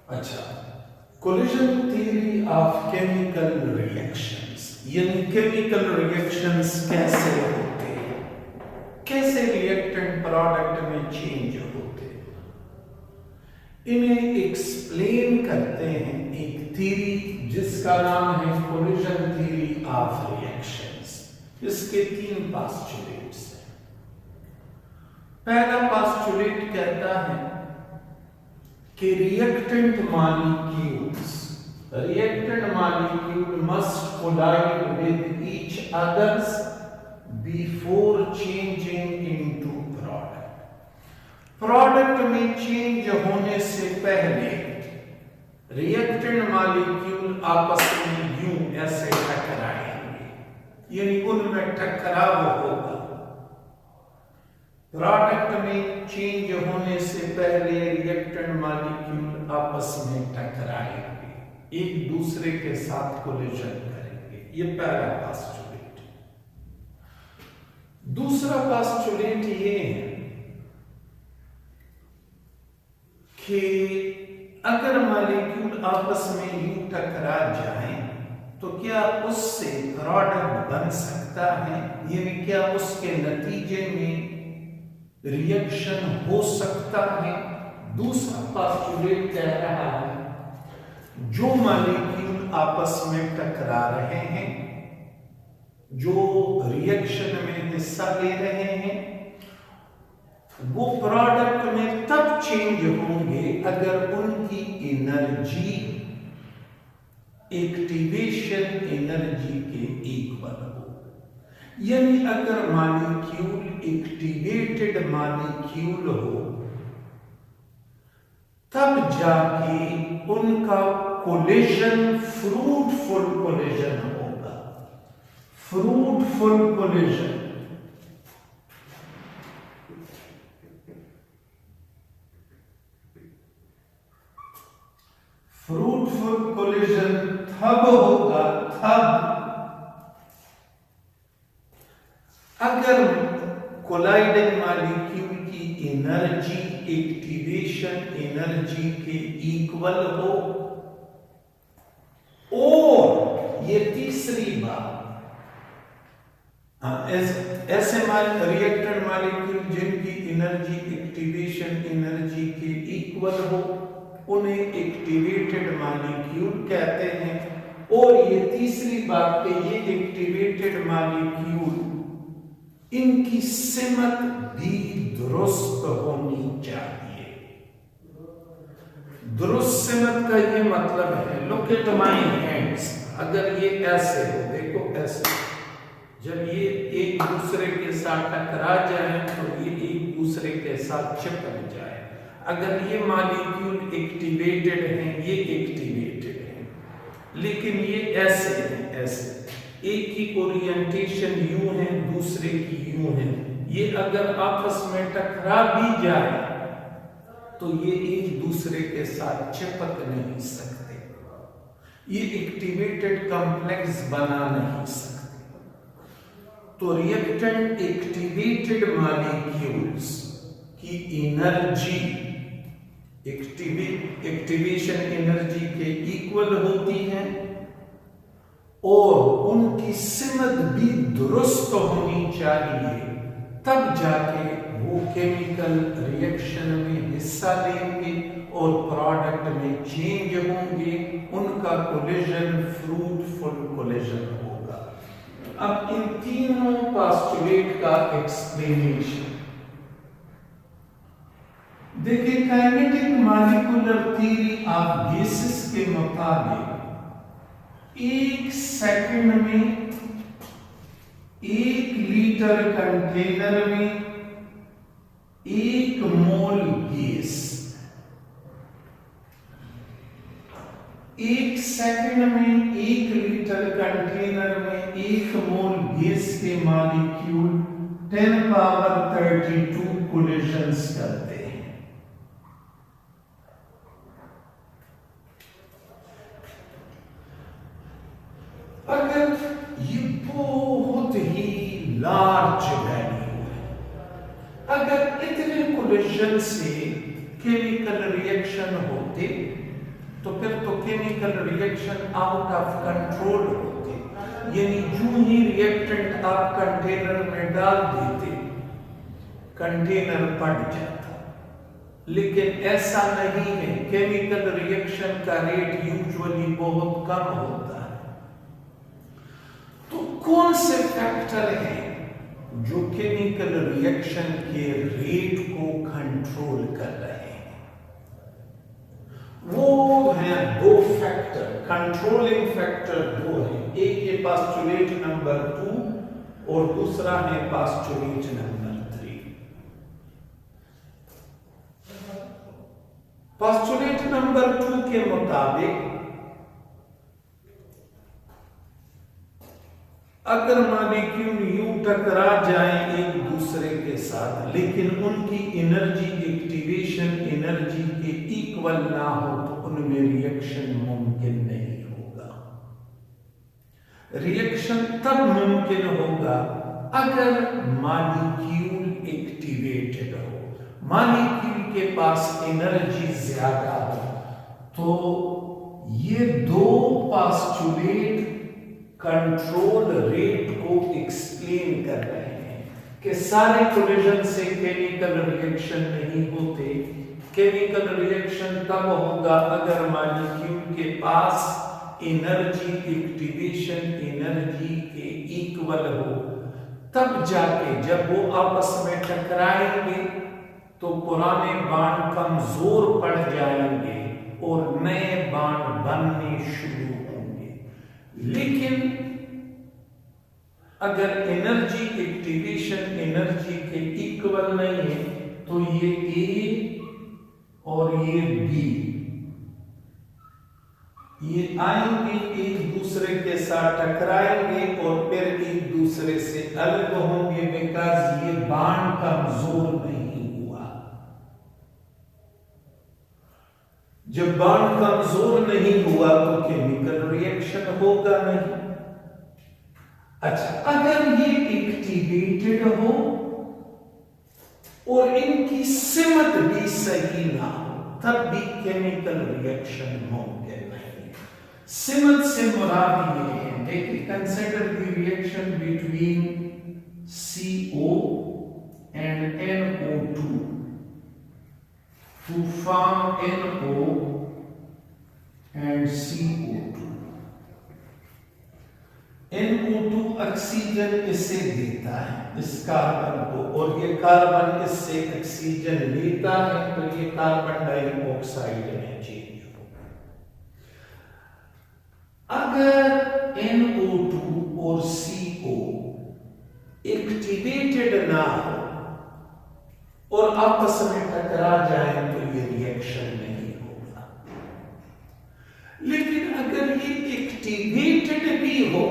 अच्छा, collision theory of chemical reactions, यानी chemical reactions कैसे होते हैं, कैसे रिएक्टेंट प्रोडक्ट में चेंज होते हैं, इन्हें एक्सप्लेन करते हैं एक थ्योरी जिसका नाम है कोलिजन थ्योरी ऑफ रिएक्शंस। इसके 3 पोस्टुलेट्स हैं। पहला पोस्टुलेट कहता है कि reactant molecule must collide with each others before changing into product. Product में चेंज होने से पहले reactant molecule आपस में यूं ऐसे टकराएंगे, यानी उनमें टकराव होगा। प्रोडक्ट में चेंज होने से पहले रिएक्टेंट मॉलिक्यूल आपस में टकराएंगे, एक दूसरे के साथ कोलिजन करेंगे। ये पहला पोस्टुलेट। दूसरा पोस्टुलेट ये है कि अगर मॉलिक्यूल आपस में यूं टकरा जाएं तो क्या उससे प्रोडक्ट बन सकता है, यानी क्या उसके नतीजे में रिएक्शन हो सकता है। दूसरा पोस्टुलेट कह रहा है जो मॉलिक्यूल आपस में टकरा रहे हैं, जो रिएक्शन में हिस्सा ले रहे हैं, वो प्रोडक्ट में तब चेंज होंगे अगर उनकी एनर्जी एक्टिवेशन एनर्जी के इक्वल हो। यानी अगर मॉलिक्यूल एक्टिवेटेड मॉलिक्यूल हो तब जाके उनका कोलिजन फ्रूटफुल कोलिजन होगा। फ्रूटफुल कोलिजन तब होगा अगर कोलाइडिंग मॉलिक्यूल की एनर्जी एक्टिवेशन एनर्जी के इक्वल हो, और ये तीसरी बात, ऐसे रिएक्टेंट मॉलिक्यूल जिनकी एनर्जी एक्टिवेशन एनर्जी के इक्वल हो उन्हें एक्टिवेटेड मॉलिक्यूल कहते हैं। और ये तीसरी बात कि ये एक्टिवेटेड मॉलिक्यूल इनकी सिमत भी दुरुस्त होनी चाहिए। दुरुस्त सिमत का ये मतलब है, लुक एट माय हैंड्स, अगर ये ऐसे हो, देखो ऐसे, जब ये एक दूसरे के साथ टकरा जाए तो ये एक दूसरे के साथ चिपक जाए। अगर ये मॉलिक्यूल एक्टिवेटेड हैं, ये एक्टिवेटेड हैं, लेकिन ये ऐसे हैं, ऐसे, एक की ओरिएंटेशन यूं है, दूसरे की यूं है, ये अगर आपस में टकरा भी जाए तो ये एक दूसरे के साथ चिपक नहीं सकते, ये एक्टिवेटेड कॉम्प्लेक्स बना नहीं सकते। तो रिएक्टेंट एक्टिवेटेड मॉलिक्यूल्स की एनर्जी एक्टिवेशन एनर्जी के इक्वल होती है और उनकी सिमत भी दुरुस्त होनी चाहिए, तब जाके वो केमिकल रिएक्शन में हिस्सा लेंगे और प्रोडक्ट में चेंज होंगे, उनका कोलिजन फ्रूटफुल कोलिजन होगा। अब इन तीनों पोस्टुलेट का एक्सप्लेनेशन देखिए। Kinetic molecular theory of gases के मुताबिक 1 सेकंड में 1 लीटर कंटेनर में 1 मोल गैस, 1 सेकंड में 1 लीटर कंटेनर में 1 मोल गैस के मॉलिक्यूल 10 पावर 32 कोलिजन्स करते हैं। अगर ये बहुत ही लार्ज वैल्यू है, अगर इतने कोलिजन से केमिकल रिएक्शन होते तो फिर तो chemical reaction out of control होते, यानी जो ही रिएक्टेंट आप कंटेनर में डाल देते कंटेनर फट जाता। लेकिन ऐसा नहीं है, केमिकल रिएक्शन का रेट यूजुअली बहुत कम होता है। तो कौन से फैक्टर हैं जो केमिकल रिएक्शन के रेट को कंट्रोल कर रहे हैं? वो हैं दो फैक्टर, कंट्रोलिंग फैक्टर दो हैं। एक है पोस्टुलेट नंबर 2 और दूसरा है पोस्टुलेट नंबर 3। पोस्टुलेट नंबर 2 के मुताबिक अगर मॉलिक्यूल यूं टकरा जाएं एक दूसरे के साथ, लेकिन उनकी एनर्जी एक्टिवेशन एनर्जी के इक्वल ना हो, तो उनमें रिएक्शन मुमकिन नहीं होगा। रिएक्शन तब मुमकिन होगा अगर मॉलिक्यूल एक्टिवेटेड हो, मॉलिक्यूल के पास एनर्जी ज्यादा हो। तो ये दो पोस्टुलेट कंट्रोल रेट को एक्सप्लेन कर रहे हैं कि सारे कोलिजन से केमिकल रिएक्शन नहीं होते। केमिकल रिएक्शन तब होगा अगर मॉलिक्यूल के पास एनर्जी एक्टिवेशन एनर्जी के इक्वल हो, तब जाके जब वो आपस में टकराएंगे तो पुराने बांड कमजोर पड़ जाएंगे और नए बांड बनने शुरू। लेकिन अगर एनर्जी एक्टिवेशन एनर्जी के इक्वल नहीं है, तो ये ए और ये बी ये आएंगे, एक दूसरे के साथ टकराएंगे और फिर एक दूसरे से अलग होंगे, बिकॉज ये बांड कमजोर नहीं हुआ। जब बांड कमजोर नहीं हुआ तो केमिकल रिएक्शन होगा नहीं। अच्छा, अगर ये एक्टिवेटेड हो और इनकी सिमत भी सही ना हो, तब भी केमिकल रिएक्शन मुमकिन नहीं। सिमत से मुराद ये है, देखिए, consider the reaction between CO and NO2 to form NO and CO2। NO2 oxygen इसे देता है, इस कार्बन को, और ये कार्बन इससे ऑक्सीजन लेता है, तो ये कार्बन डाइऑक्साइड में चेंज हो। अगर NO2 और CO एक्टिवेटेड ना हो और आपस में टकरा जाए तो ये रिएक्शन नहीं होगा। लेकिन अगर ये एक्टिवेटेड भी हो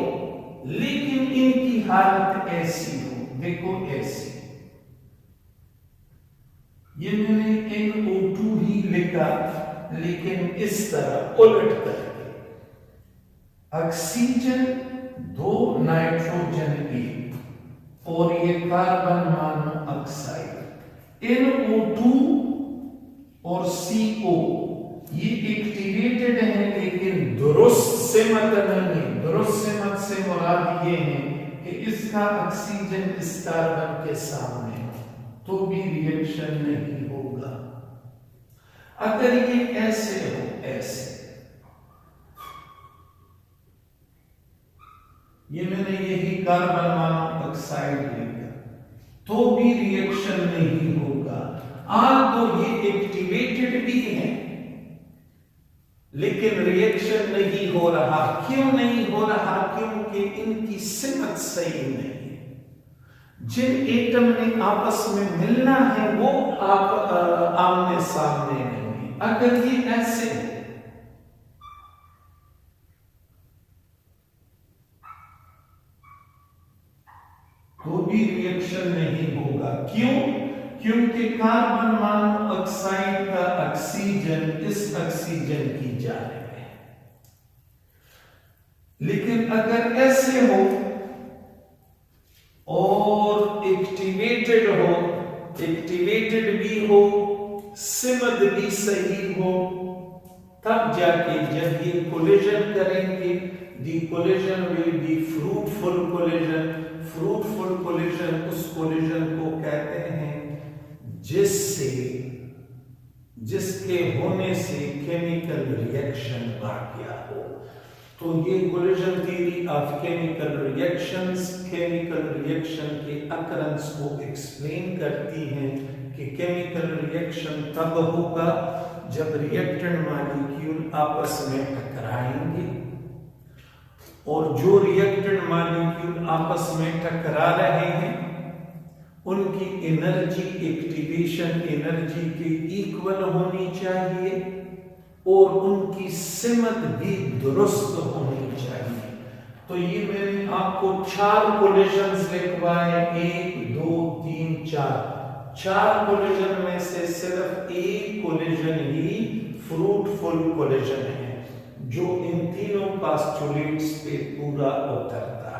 लेकिन इनकी हालत ऐसी हो, देखो ऐसी, ये मैंने NO2 ही लिखा, लेकिन इस तरह उलट करके ऑक्सीजन 2 नाइट्रोजन 1 और ये कार्बन मोनोऑक्साइड, NO2 और CO ये एक्टिवेटेड है लेकिन दुरुस्त सिमत नहीं है। दुरुस्त सिमत से मुराद ये है कि इसका ऑक्सीजन इस कार्बन के सामने तो भी रिएक्शन नहीं होगा। अगर ये ऐसे हो, ऐसे, ये मैंने यही कार्बन मोनोऑक्साइड लिखा, तो भी रिएक्शन नहीं होगा। तो ये एक्टिवेटेड भी है लेकिन रिएक्शन नहीं हो रहा। क्यों नहीं हो रहा? क्योंकि इनकी सिमत सही नहीं है। जिन एटम ने आपस में मिलना है वो आमने सामने नहीं है। अगर ये ऐसे तो भी रिएक्शन नहीं होगा। क्यों? क्योंकि कार्बन मोनोऑक्साइड का ऑक्सीजन इस ऑक्सीजन की जानिब है। लेकिन अगर ऐसे हो और एक्टिवेटेड हो, एक्टिवेटेड भी हो, सिमत भी सही हो, तब जाके जब ये कोलिजन करेंगे, the collision will be fruitful collision. Fruitful collision उस कोलिजन को कहते हैं जिसके होने से केमिकल रिएक्शन वाक़या हो। तो ये collision theory of chemical reactions chemical reaction के अकरेंस को एक्सप्लेन करती हैं कि केमिकल रिएक्शन तब होगा जब रिएक्टेंट मॉलिक्यूल आपस में टकराएंगे, और जो रिएक्टेंट मॉलिक्यूल आपस में टकरा रहे हैं उनकी एनर्जी एक्टिवेशन एनर्जी के इक्वल होनी चाहिए और उनकी सिमत भी दुरुस्त होनी चाहिए। तो ये मैंने आपको 4 कोलिजन्स लिखवाए, 1 2 3 4 कोलिजन में से सिर्फ एक कोलिजन ही फ्रूटफुल कोलिजन है जो इन तीनों पोस्टुलेट्स पे पूरा उतरता है।